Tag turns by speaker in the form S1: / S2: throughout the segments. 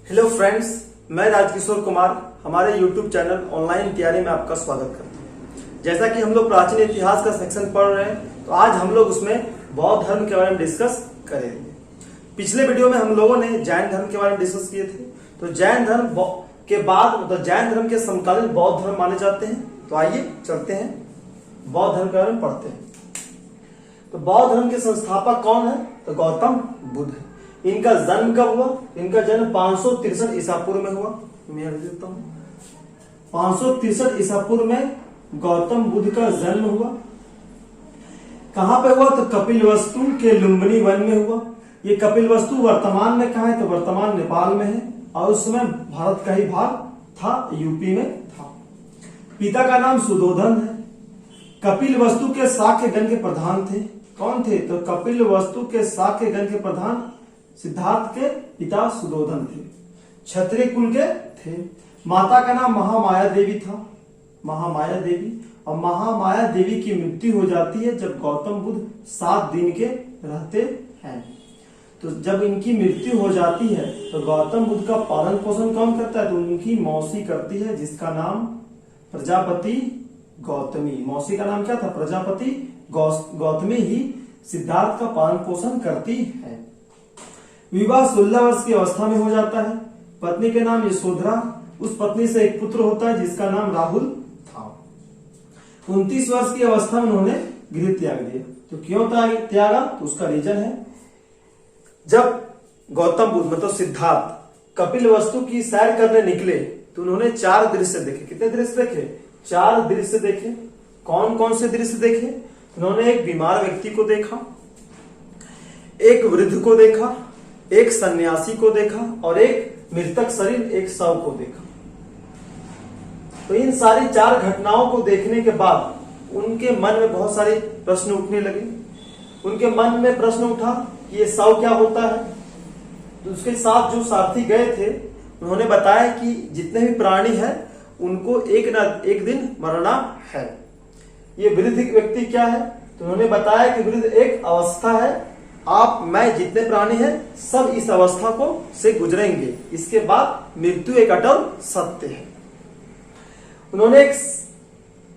S1: Hello friends, मैं राजकिशोर कुमार हमारे YouTube channel online तैयारी में आपका स्वागत करता हूँ। जैसा कि हम लोग प्राचीन इतिहास का सेक्शन पढ़ रहे हैं, तो आज हम लोग उसमें बौद्ध धर्म के बारे में डिस्कस करेंगे। पिछले वीडियो में हम लोगों ने जैन धर्म के बारे में डिस्कस किए थे। तो जैन धर्म के बाद मतलब जैन धर्म के समकालीन बौद्ध धर्म माने जाते हैं। तो आइए चलते हैं, बौद्ध धर्म के बारे में पढ़ते हैं। तो बौद्ध धर्म के संस्थापक कौन है? तो गौतम बुद्ध है। इनका जन्म कब हुआ? इनका जन्म 563 ईसा पूर्व में हुआ। मैं लिख देता हूं, 563 ईसा पूर्व में गौतम बुद्ध का जन्म हुआ। कहां पे हुआ? तो कपिलवस्तु के लुम्बिनी वन में हुआ। ये कपिलवस्तु वर्तमान में कहां है? तो वर्तमान नेपाल में है, और उस समय भारत का ही भाग था, यूपी में था। पिता का नाम सुदोधन है। कपिलवस्तु के शाक्यगण के प्रधान थे। कौन थे? तो कपिलवस्तु के शाक्यगण के प्रधान सिद्धार्थ के पिता सुदोधन थे। क्षत्रिय कुल के थे। माता का नाम महामाया देवी था, महामाया देवी। और महामाया देवी की मृत्यु हो जाती है जब गौतम बुद्ध 7 दिन के रहते हैं। तो जब इनकी मृत्यु हो जाती है तो गौतम बुद्ध का पालन पोषण कौन करता है? तो उनकी मौसी करती है, जिसका नाम प्रजापति गौतमी। मौसी का नाम क्या था? प्रजापति गौतमी ही सिद्धार्थ का पालन पोषण करती है। विवाह 16 वर्ष की अवस्था में हो जाता है। पत्नी के नाम यशोधरा। उस पत्नी से एक पुत्र होता है जिसका नाम राहुल था। 29 वर्ष की अवस्था में उन्होंने गृह त्याग दिया। तो क्यों त्यागा? तो उसका रीजन है, जब गौतम बुद्ध मतलब सिद्धार्थ कपिलवस्तु की सैर करने निकले तो उन्होंने 4 दृश्य देखे। कितने दृश्य देखे? 4 दृश्य देखे। कौन कौन से दृश्य देखे? उन्होंने एक बीमार व्यक्ति को देखा, एक वृद्ध को देखा, एक सन्यासी को देखा, और एक मृतक शरीर, एक शव को देखा। तो इन सारी 4 घटनाओं को देखने के बाद उनके मन में बहुत सारे प्रश्न उठने लगे। उनके मन में प्रश्न उठा कि ये शव क्या होता है। तो उसके साथ जो सारथी गए थे उन्होंने बताया कि जितने भी प्राणी हैं उनको एक ना एक दिन मरना है। ये वृद्ध व्यक्ति क्या है? तो उन्होंने बताया कि वृद्ध एक अवस्था है, मैं जितने प्राणी हैं सब इस अवस्था को से गुजरेंगे, इसके बाद मृत्यु एक अटल सत्य है। उन्होंने एक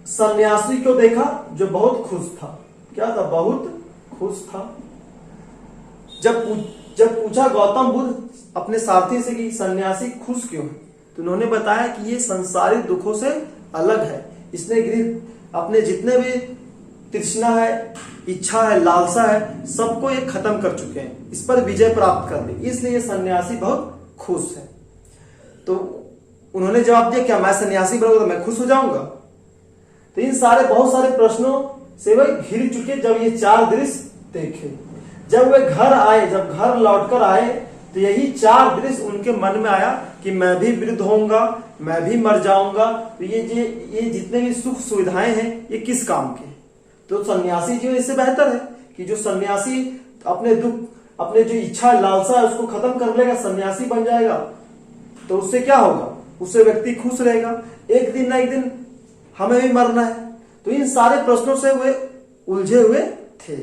S1: सन्यासी को देखा जो बहुत खुश था। क्या था? बहुत खुश था। जब पूछा गौतम बुद्ध अपने सारथी से कि सन्यासी खुश क्यों है, तो उन्होंने बताया कि ये संसारिक दुखों से अलग है। इसने अपने जितने भी तृष्णा है, इच्छा है, लालसा है, सबको ये खत्म कर चुके हैं, इस पर विजय प्राप्त कर ली, इसलिए सन्यासी बहुत खुश है। तो उन्होंने जवाब दिया, क्या मैं सन्यासी बनूंगा तो मैं खुश हो जाऊंगा? तो इन बहुत सारे प्रश्नों से वे घिर चुके जब ये 4 दृश्य देखे। जब वे घर आए, जब घर लौटकर आए, तो यही 4 दृश्य उनके मन में आया कि मैं भी वृद्ध होऊंगा, मैं भी मर जाऊंगा, तो ये जितने भी सुख सुविधाएं हैं ये किस काम के? तो सन्यासी जो इससे बेहतर है कि जो सन्यासी अपने दुख, अपने जो इच्छा लालसा है उसको खत्म कर लेगा, सन्यासी बन जाएगा, तो उससे क्या होगा? उससे व्यक्ति खुश रहेगा। एक दिन ना एक दिन हमें भी मरना है। तो इन सारे प्रश्नों से वे उलझे हुए थे।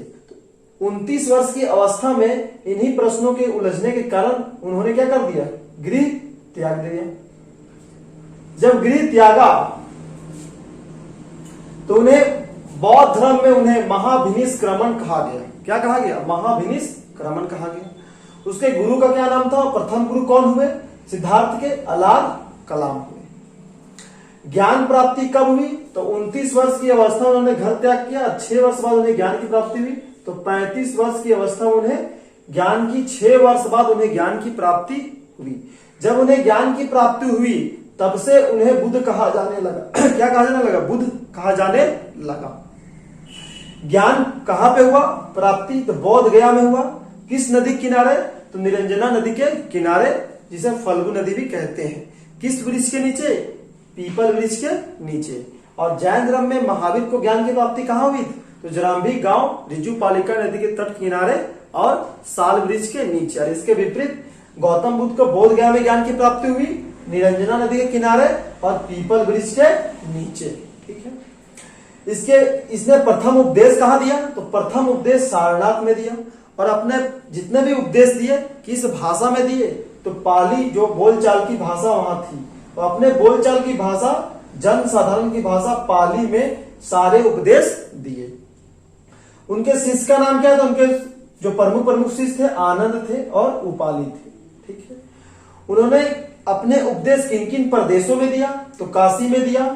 S1: 29 वर्ष की अवस्था में इन्हीं प्रश्नों के उलझने के कारण उन्होंने क्या कर दिया? गृह त्याग दिया। जब गृह त्यागा तो उन्हें बौद्ध धर्म में उन्हें महाभिनिष्क्रमण कहा गया। क्या कहा गया? महाभिनिष्क्रमण कहा गया। उसके गुरु का क्या नाम था? प्रथम गुरु कौन हुए? सिद्धार्थ के अलार कलाम हुए। ज्ञान प्राप्ति कब हुई? तो 29 वर्ष की अवस्था में उन्होंने घर त्याग किया। 6 वर्ष बाद उन्हें ज्ञान की प्राप्ति हुई। तो 35 वर्ष की अवस्था में उन्हें ज्ञान की 6 वर्ष बाद उन्हें ज्ञान की प्राप्ति हुई। जब उन्हें ज्ञान की प्राप्ति हुई तब से उन्हें बुद्ध कहा जाने लगा। क्या कहा जाने लगा? बुद्ध कहा जाने लगा। ज्ञान कहां पे हुआ प्राप्ति? तो बोध गया में हुआ। किस नदी किनारे? तो निरंजना नदी के किनारे, जिसे फल्गु नदी भी कहते हैं। किस वृक्ष के नीचे? पीपल वृक्ष के नीचे। और जैन धर्म में महावीर को ज्ञान की प्राप्ति कहां हुई? तो जराम्भी गांव ऋजुपालिका नदी के तट किनारे और साल वृक्ष के नीचे। और इसके विपरीत गौतम बुद्ध को बोध गया में ज्ञान की प्राप्ति हुई निरंजना नदी के किनारे और पीपल वृक्ष के नीचे। ठीक है। इसने प्रथम उपदेश कहाँ दिया? तो प्रथम उपदेश सारनाथ में दिया। और अपने जितने भी उपदेश दिए किस भाषा में दिए? तो पाली जो बोलचाल की भाषा वहां थी, तो अपने बोलचाल की भाषा, जन साधारण की भाषा पाली में सारे उपदेश दिए। उनके शिष्य का नाम क्या था? उनके जो प्रमुख शिष्य थे आनंद थे और उपाली थे। ठीक है, उन्होंने अपने उपदेश किन किन प्रदेशों में दिया? तो काशी में दिया,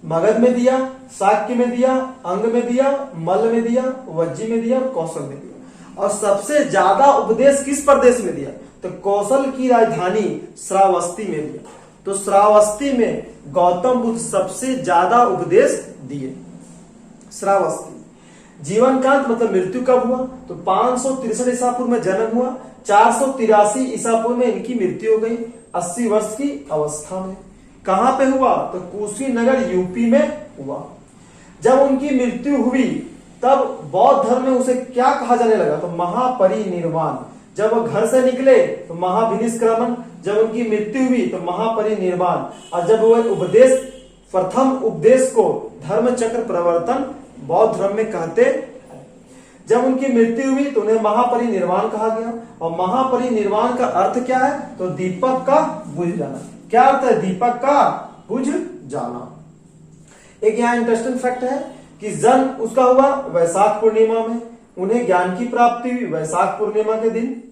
S1: मगध में दिया, शाक्य में दिया, अंग में दिया, मल्ल में दिया, वज्जी में दिया और कौशल में दिया। और सबसे ज्यादा उपदेश किस प्रदेश में दिया? तो कौशल की राजधानी श्रावस्ती में दिया। तो श्रावस्ती में गौतम बुद्ध सबसे ज्यादा उपदेश दिए। श्रावस्ती। जीवनकांत मतलब मृत्यु कब हुआ? तो 563 ईसा पूर्व में जन्म हुआ, 483 ईसा पूर्व में इनकी मृत्यु हो गई 80 वर्ष की अवस्था में। कहां पे हुआ? तो कुशीनगर यूपी में हुआ। जब उनकी मृत्यु हुई तब बौद्ध धर्म में उसे क्या कहा जाने लगा? तो महापरिनिर्वाण। जब वो घर से निकले तो महाभिनिष्क्रमण, जब उनकी मृत्यु हुई तो महापरिनिर्वाण, और जब वो उपदेश, प्रथम उपदेश को धर्म चक्र प्रवर्तन बौद्ध धर्म में कहते हैं। जब उनकी मृत्यु हुई तो उन्हें महापरिनिर्वाण कहा गया। और महापरिनिर्वाण का अर्थ क्या है? तो दीपक का बुझ जाना। क्या अर्थ है? दीपक का बुझ जाना। एक यहाँ इंटरेस्टिंग फैक्ट है कि जन्म उसका हुआ वैशाख पूर्णिमा में, उन्हें ज्ञान की प्राप्ति हुई वैशाख पूर्णिमा के दिन,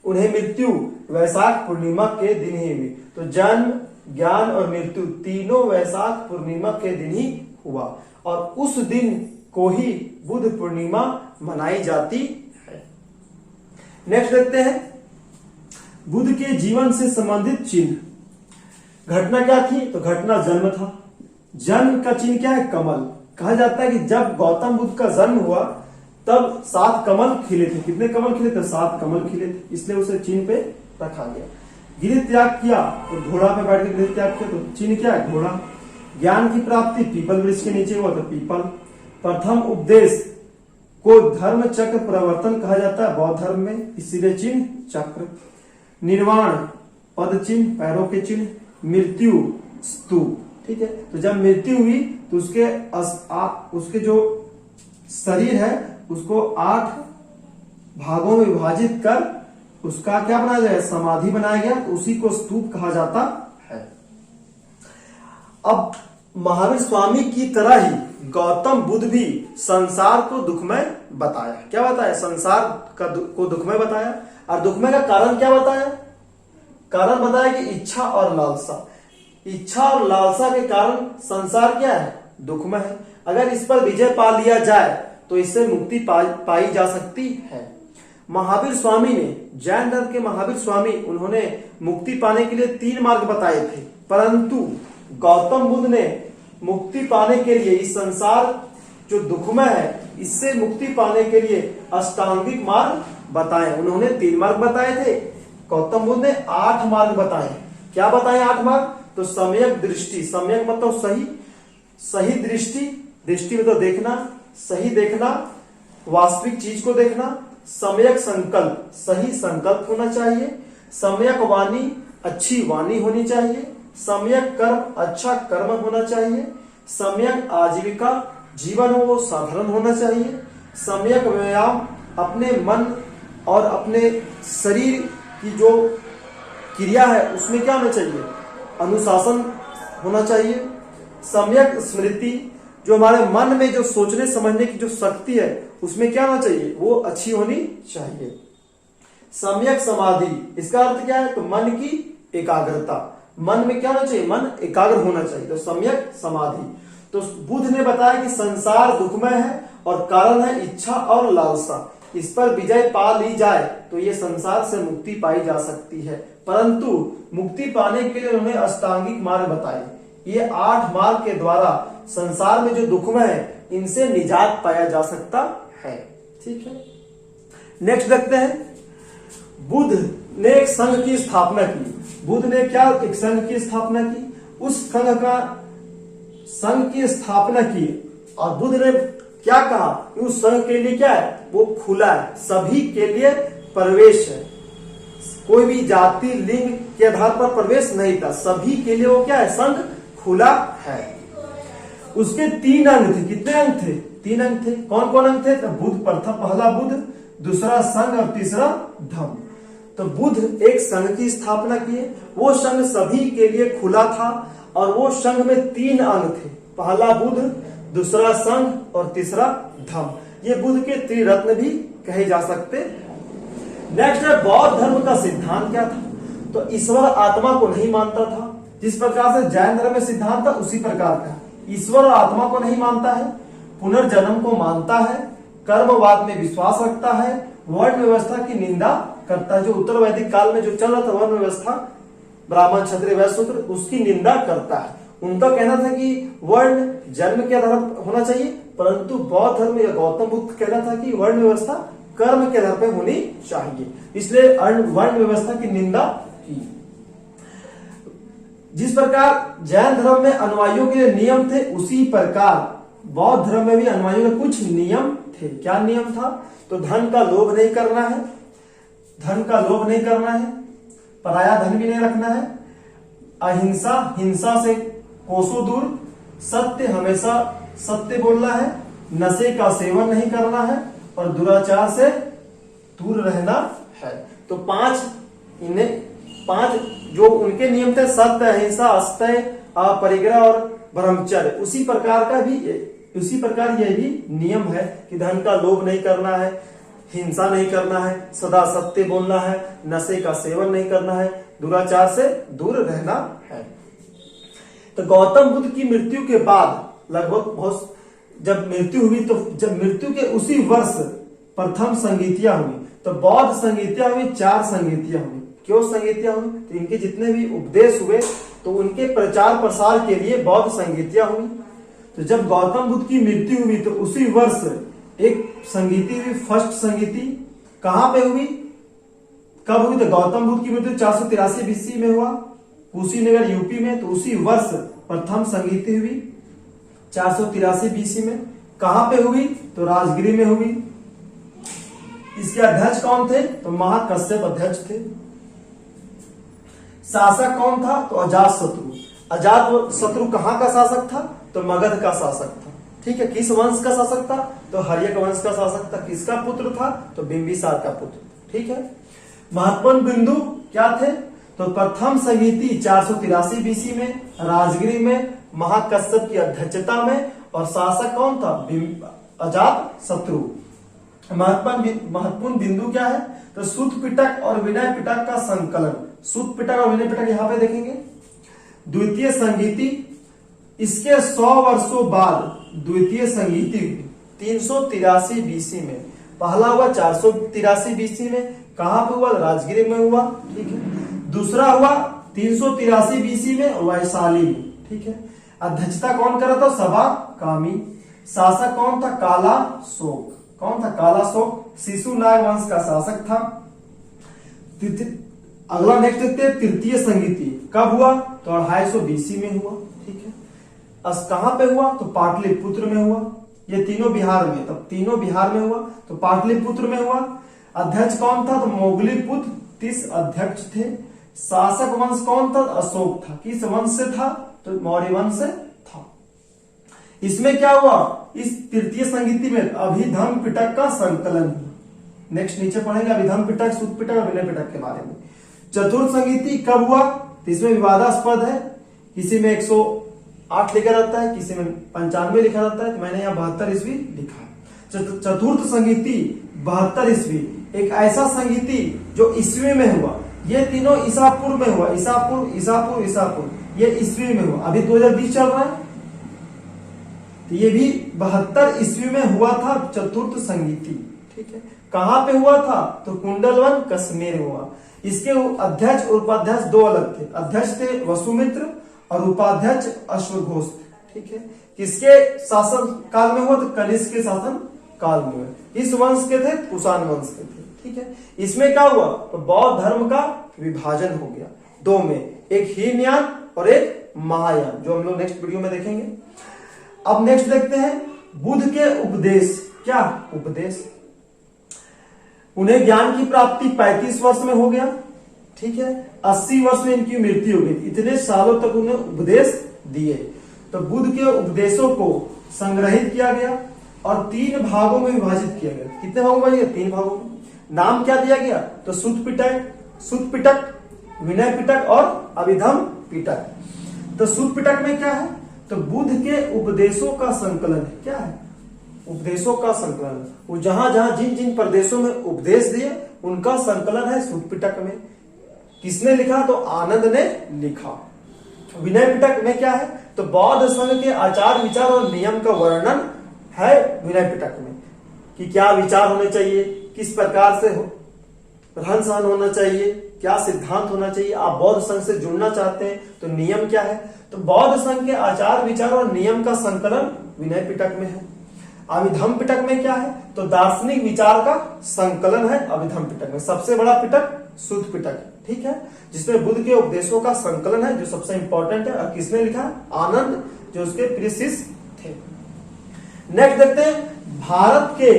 S1: उन्हें मृत्यु वैशाख पूर्णिमा के दिन ही हुई। तो जन्म, ज्ञान और मृत्यु तीनों वैशाख पूर्णिमा के दिन ही हुआ, और उस दिन को ही बुद्ध पूर्णिमा मनाई जाती है। नेक्स्ट देखते हैं बुद्ध के जीवन से संबंधित चिन्ह। घटना क्या थी? तो घटना जन्म था। जन्म का चिन्ह क्या है? कमल। कहा जाता है कि जब गौतम बुद्ध का जन्म हुआ तब 7 कमल खिले थे। कितने कमल खिले थे? 7 कमल खिले थे, इसलिए उसे चिन्ह पे रखा गया। गृह त्याग किया तो घोड़ा पे बैठ के गृह त्याग किया, तो चिन्ह क्या है? घोड़ा। ज्ञान की प्राप्ति पीपल वृक्ष के नीचे हुआ तो पीपल। प्रथम उपदेश को धर्म चक्र प्रवर्तन कहा जाता है बौद्ध धर्म में, इसीलिए चिन्ह चक्र। निर्वाण पद चिन्ह, पैरों के चिन्ह। मृत्यु स्तूप। ठीक है, तो जब मृत्यु हुई तो उसके जो शरीर है उसको 8 भागों में विभाजित कर उसका क्या बनाया गया? समाधि बनाया गया, तो उसी को स्तूप कहा जाता है। अब महावीर स्वामी की तरह ही गौतम बुद्ध भी संसार को दुखमय बताया। क्या बताया? संसार को दुखमय बताया। और दुखमय का कारण क्या बताया? कारण बताया कि इच्छा और लालसा। इच्छा और लालसा के कारण संसार क्या है? दुखमय है। अगर इस पर विजय पा लिया जाए तो इससे मुक्ति पाई जा सकती है। महावीर स्वामी ने, जैन धर्म के महावीर स्वामी, उन्होंने मुक्ति पाने के लिए 3 मार्ग बताए थे, परंतु गौतम बुद्ध ने मुक्ति पाने के लिए, इस संसार जो दुखमय है इससे मुक्ति पाने के लिए अष्टांगिक मार्ग बताए। उन्होंने 3 मार्ग बताए थे, गौतम बुद्ध ने 8 मार्ग बताए। क्या बताए 8 मार्ग? तो सम्यक दृष्टि। सम्यक मतलब सही, सही दृष्टि, दृष्टि मतलब देखना, सही देखना, वास्तविक चीज को देखना। सम्यक संकल्प, सही संकल्प होना चाहिए। सम्यक वाणी, अच्छी वाणी होनी चाहिए। सम्यक कर्म, अच्छा कर्म होना चाहिए। सम्यक आजीविका, जीवन हो वो साधारण होना चाहिए। सम्यक व्यायाम, अपने मन और अपने शरीर की जो क्रिया है उसमें क्या होना चाहिए? अनुशासन होना चाहिए। सम्यक स्मृति, जो हमारे मन में जो सोचने समझने की जो शक्ति है उसमें क्या होना चाहिए? वो अच्छी होनी चाहिए। सम्यक समाधि, इसका अर्थ क्या है? तो मन की एकाग्रता। मन में क्या होना चाहिए? मन एकाग्र होना चाहिए, तो सम्यक समाधि। तो बुद्ध ने बताया कि संसार दुखमय है और कारण है इच्छा और लालसा। इस पर विजय पा ली जाए तो ये संसार से मुक्ति पाई जा सकती है, परंतु मुक्ति पाने के लिए उन्होंने अष्टांगिक मार्ग बताए। ये 8 मार्ग के द्वारा संसार में जो दुखमय है इनसे निजात पाया जा सकता है। ठीक है, नेक्स्ट देखते हैं। बुद्ध ने एक संघ की स्थापना की। बुद्ध ने क्या एक संघ की स्थापना की? उस संघ की स्थापना की और बुद्ध ने क्या कहा? उस संघ के लिए क्या है? वो खुला है, सभी के लिए प्रवेश है। कोई भी जाति लिंग के आधार पर प्रवेश नहीं था, सभी के लिए वो क्या है? संघ खुला है। उसके 3 अंग थे। कितने अंग थे? 3 अंग थे। कौन कौन अंग थे? तो बुद्ध, प्रथम पहला बुद्ध, दूसरा संघ और तीसरा धम्म। तो बुद्ध एक संघ की स्थापना किए। वो संघ सभी के लिए खुला था और वो संघ में 3 अंग थे। पहला बुद्ध, दूसरा संघ और तीसरा धम्म। ये बुद्ध के त्रिरत्न भी कहे जा सकते। नेक्स्ट है बौद्ध धर्म का सिद्धांत क्या था। तो ईश्वर आत्मा को नहीं मानता था। जिस प्रकार से जैन धर्म में सिद्धांत था उसी प्रकार का ईश्वर और आत्मा को नहीं मानता है, पुनर्जन्म को मानता है, कर्मवाद में विश्वास रखता है, वर्ण व्यवस्था की निंदा करता है। जो उत्तर वैदिक काल में जो चल रहा था वर्ण व्यवस्था, ब्राह्मण क्षत्रिय वैश्य शूद्र, उसकी निंदा करता है। उनका कहना था कि वर्ण जन्म के आधार पर होना चाहिए, परंतु बौद्ध धर्म या गौतम बुद्ध कहना था कि वर्ण व्यवस्था कर्म के आधार पर होनी चाहिए, इसलिए वर्ण व्यवस्था की निंदा की। जिस प्रकार जैन धर्म में अनुयायियों के लिए नियम थे, उसी प्रकार बौद्ध धर्म में भी अनुयायियों के कुछ नियम थे। क्या नियम था? तो धन का लोभ नहीं करना है, धन का लोभ नहीं करना है, पराया धन भी नहीं रखना है, अहिंसा, हिंसा से कोसों दूर, सत्य, हमेशा सत्य बोलना है, नशे का सेवन नहीं करना है और दुराचार से दूर रहना है। तो 5 जो उनके नियम थे, सत्य, अहिंसा, अस्तेय, अपरिग्रह और ब्रह्मचर्य, उसी प्रकार यह भी नियम है कि धन का लोभ नहीं करना है, हिंसा नहीं करना है, सदा सत्य बोलना है, नशे का सेवन नहीं करना है, दुराचार से दूर रहना है। तो गौतम बुद्ध की मृत्यु के बाद लगभग जब मृत्यु हुई, तो जब मृत्यु के उसी वर्ष प्रथम संगीतियां हुई। तो बौद्ध संगीतियां हुई, 4 संगीतियां हुई। क्यों संगीतियां हुई? तो इनके जितने भी उपदेश हुए तो उनके प्रचार प्रसार के लिए बौद्ध संगीतियां हुई। तो जब गौतम बुद्ध की मृत्यु हुई तो उसी वर्ष एक संगीति हुई, फर्स्ट संगीति। कहां पे हुई, कब हुई? तो गौतम बुद्ध की मृत्यु 483 BC में हुआ, कुशीनगर यूपी में। तो उसी वर्ष प्रथम संगीति हुई 483 BC में। कहां पे हुई? तो राजगिरी में हुई। इसके अध्यक्ष कौन थे? तो महाकश्यप अध्यक्ष थे। शासक कौन था? तो अजातशत्रु। अजातशत्रु कहां का शासक था? तो मगध का शासक था। ठीक है, किस वंश का शासक था? तो हर्यक वंश का शासक था। किसका पुत्र था? तो बिंबिसार का पुत्र। ठीक है, महत्वपूर्ण बिंदु क्या थे? तो प्रथम संगीति 483 BC में राजगिरी में महाकश्यप की अध्यक्षता में, और शासक कौन था? अजातशत्रु। महत्वपूर्ण बिंदु क्या है? तो सूत पिटक और विनय पिटक का संकलन। सूत पिटक और विनय पिटक यहां पे देखेंगे। द्वितीय संगीति, इसके 100 वर्षों बाद द्वितीय संगीति 383 BC में। पहला हुआ 483 BC में। कहां पे हुआ? राजगिरी में हुआ। ठीक है, दूसरा हुआ 383 BC में वैशाली में। ठीक है, अध्यक्षता कौन कर रहा था? सभा कामी। शासक कौन था? काला शोक। कौन था? काला शोक शिशु नाग वंश का शासक था। अगला नेक्स्ट देखते हैं, तृतीय संगीति कब हुआ? तो 250 BC में हुआ। ठीक है, कहां पे हुआ? तो पाटलिपुत्र में हुआ। ये तीनों बिहार में, तब तीनों बिहार में हुआ। तो पाटलिपुत्र में हुआ। अध्यक्ष कौन था? तो मोगलीपुत्र 30 अध्यक्ष थे। शासक वंश कौन था? अशोक था। किस वंश से था? तो मौर्य वंश से था। इसमें क्या हुआ? इस तृतीय संगीति में अभिधम पिटक का संकलन हुआ। नेक्स्ट नीचे पढ़ेंगे अभिधम पिटक, सूत पिटक और विनय पिटक के बारे में। चतुर्थ संगीति कब हुआ? तो इसमें विवादास्पद है। किसी में 108 लिखा रहता है, किसी में 95 लिखा रहता है। तो मैंने यहाँ 72 ईस्वी लिखा है। चतुर्थ संगीति 72 ईस्वी, एक ऐसा संगीति जो ईस्वी में हुआ। ये तीनों ईसापुर में हुआ। ईसापुर ये ईस्वी में हुआ। अभी 2020 चल रहा है, तो ये भी 72 ईस्वी में हुआ था चतुर्थ संगीति। ठीक है, कहां पे हुआ था? तो कुंडलवन कश्मीर में हुआ। इसके अध्यक्ष और उपाध्यक्ष 2 अलग थे। अध्यक्ष थे वसुमित्र और उपाध्यक्ष अश्वघोष। ठीक है, किसके शासन काल में हुआ? तो कनिष्क के शासन काल में हुआ। इस वंश के थे, कुषाण वंश के थे। ठीक है, इसमें क्या हुआ? तो बौद्ध धर्म का विभाजन हो गया 2 में, एक हीनयान और एक महायान, जो हम लोग नेक्स्ट वीडियो में देखेंगे। अब नेक्स्ट देखते हैं बुद्ध के उपदेश। क्या उपदेश? उन्हें ज्ञान की प्राप्ति 35 वर्ष में हो गया। ठीक है, 80 वर्ष में इनकी मृत्यु हो गई। इतने सालों तक उन्हें उपदेश दिए। तो बुद्ध के उपदेशों को संग्रहित किया गया और 3 भागों में विभाजित किया गया। कितने भागों में? 3 भागों में। नाम क्या दिया गया? तो सूत पिटक, सुत पिटक, विनय पिटक और अभिधम पिटक। तो सुत पिटक में क्या है? तो बुद्ध के उपदेशों का संकलन है। क्या है? उपदेशों का संकलन। वो जहां जहां जिन जिन प्रदेशों में उपदेश दिए उनका संकलन है सुत पिटक में। किसने लिखा? तो आनंद ने लिखा। विनय पिटक में क्या है? तो बौद्ध संघ के आचार विचार और नियम का वर्णन है विनय पिटक में, कि क्या विचार होने चाहिए, किस प्रकार से रहन सहन होना चाहिए, क्या सिद्धांत होना चाहिए। आप बौद्ध संघ से जुड़ना चाहते हैं तो नियम क्या है? तो बौद्ध संघ के आचार विचार और नियम का संकलन विनय पिटक में है। अभिधम पिटक में क्या है? तो दार्शनिक विचार का संकलन है अभिधम पिटक में। सबसे बड़ा पिटक सुत पिटक, ठीक है, जिसमें बुद्ध के उपदेशों का संकलन है, जो सबसे इंपॉर्टेंट है। और किसने लिखा? आनंद, जो उसके प्रिय शिष्य थे। नेक्स्ट देखते हैं भारत के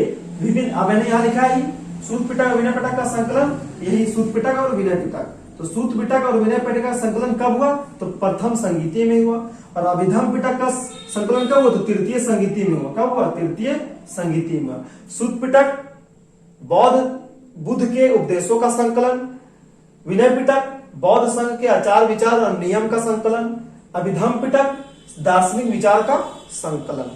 S1: विभिन्न, अब मैंने यहां लिखा है सूत पिटक और विनय पिटक का संकलन, यही सूत पिटक और विनय पिटक। तो सूत पिटक और विनय पिटक का संकलन कब हुआ? तो प्रथम संगीति में हुआ। और अभिधम पिटक का संकलन कब हुआ? तो तृतीय संगीति में हुआ। कब हुआ? तृतीय संगीति में। सूत पिटक बुद्ध के उपदेशों का संकलन, विनय पिटक बौद्ध संघ के आचार विचार और नियम का संकलन, अभिधम पिटक दार्शनिक विचार का संकलन।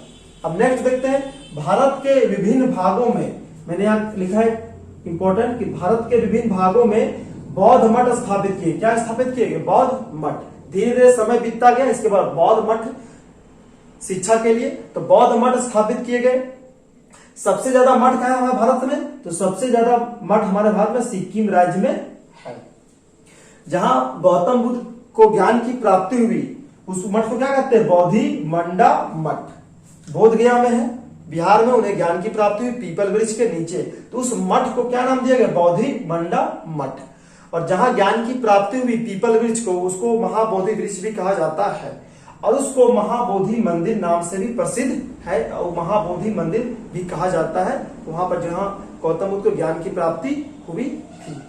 S1: अब नेक्स्ट देखते हैं भारत के विभिन्न भागों में, मैंने यहां लिखा है इंपॉर्टेंट, कि भारत के विभिन्न भागों में बौद्ध मठ स्थापित किए। क्या स्थापित किए गए? बौद्ध मठ। धीरे धीरे समय बीतता गया, इसके बाद बौद्ध मठ शिक्षा के लिए, तो बौद्ध मठ स्थापित किए गए। सबसे ज्यादा मठ कहां है हमारे भारत में? तो सबसे ज्यादा मठ हमारे भारत में सिक्किम राज्य में है, जहां गौतम बुद्ध को ज्ञान की प्राप्ति हुई। उस मठ को क्या कहते हैं? बोधि मंडा मठ। बोध गया में है, बिहार में उन्हें ज्ञान की प्राप्ति हुई पीपल वृक्ष के नीचे, तो उस मठ को क्या नाम दिया गया? बोधि मंडा मठ। और जहां ज्ञान की प्राप्ति हुई पीपल वृक्ष को, उसको महाबोधि वृक्ष भी कहा जाता है, और उसको महाबोधि मंदिर नाम से भी प्रसिद्ध है, और महाबोधि मंदिर भी कहा जाता है वहां पर जहां गौतम बुद्ध को ज्ञान की प्राप्ति हुई थी।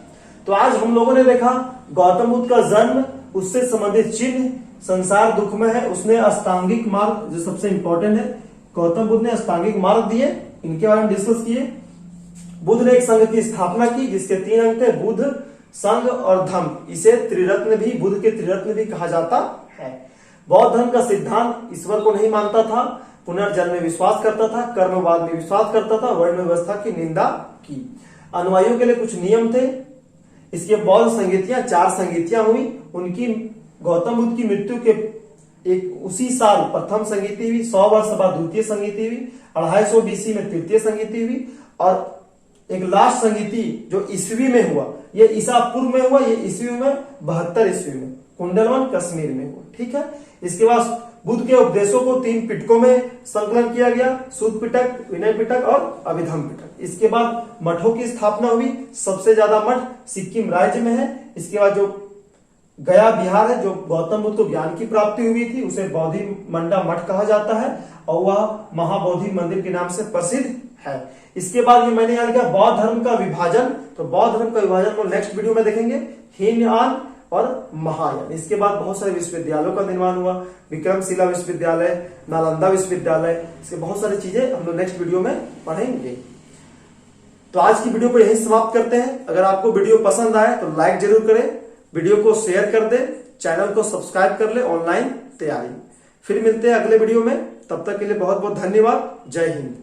S1: तो आज हम लोगों ने देखा गौतम बुद्ध का जन्म, उससे संबंधित चिन्ह, संसार दुख में है, उसने अष्टांगिक मार्ग, जो सबसे इंपॉर्टेंट है, गौतम बुद्ध ने अष्टांगिक मार्ग दिए, इनके बारे में डिस्कस किए। बुद्ध ने एक संघ की स्थापना की जिसके 3 अंग थे, बुद्ध, संघ और धम्म। इसे त्रिरत्न भी, बुद्ध के त्रिरत्न भी कहा जाता है। बौद्ध धर्म का सिद्धांत ईश्वर को नहीं मानता था, पुनर्जन्म में विश्वास करता था, कर्मवाद में विश्वास करता था, वर्ण व्यवस्था की निंदा की। अनुयायियों के लिए कुछ नियम थे। इसके बौद्ध संगीतियां 4 संगीतियां हुई। उनकी गौतम बुद्ध की मृत्यु के एक उसी साल प्रथम संगीति हुई, 100 वर्ष बाद द्वितीय संगीति हुई, 250 BC में तृतीय संगीति हुई, और एक लास्ट संगीति जो ईस्वी में हुआ, ये ईसा पूर्व में हुआ, ये ईस्वी में 72 ईस्वी में कुंडलवन कश्मीर में हुआ, ठीक है। इसके बाद बुद्ध के उपदेशों को 3 पिटकों में संकलन किया गया, सूत पिटक, विनय पिटक और अभिधम पिटक। इसके बाद मठों की स्थापना हुई। सबसे ज्यादा मठ सिक्किम राज्य में है। इसके बाद जो गया बिहार है, जो गौतम बुद्ध को ज्ञान की प्राप्ति हुई थी, उसे बोधि मंडा मठ कहा जाता है, और वह महाबोधि मंदिर के नाम से प्रसिद्ध है। इसके बाद ये मैंने यहाँ लिखा बौद्ध धर्म का विभाजन। तो बौद्ध धर्म का विभाजन को नेक्स्ट वीडियो में देखेंगे। हीनयान और महायान। इसके बाद बहुत सारे विश्वविद्यालयों का निर्माण हुआ, विक्रमशिला विश्वविद्यालय, नालंदा विश्वविद्यालय, इसके बहुत सारी चीजें हम लोग नेक्स्ट वीडियो में पढ़ेंगे। तो आज की वीडियो को यहीं समाप्त करते हैं। अगर आपको वीडियो पसंद आए तो लाइक जरूर करें, वीडियो को शेयर कर दे, चैनल को सब्सक्राइब कर ले। ऑनलाइन तैयारी। फिर मिलते हैं अगले वीडियो में, तब तक के लिए बहुत बहुत धन्यवाद। जय हिंद।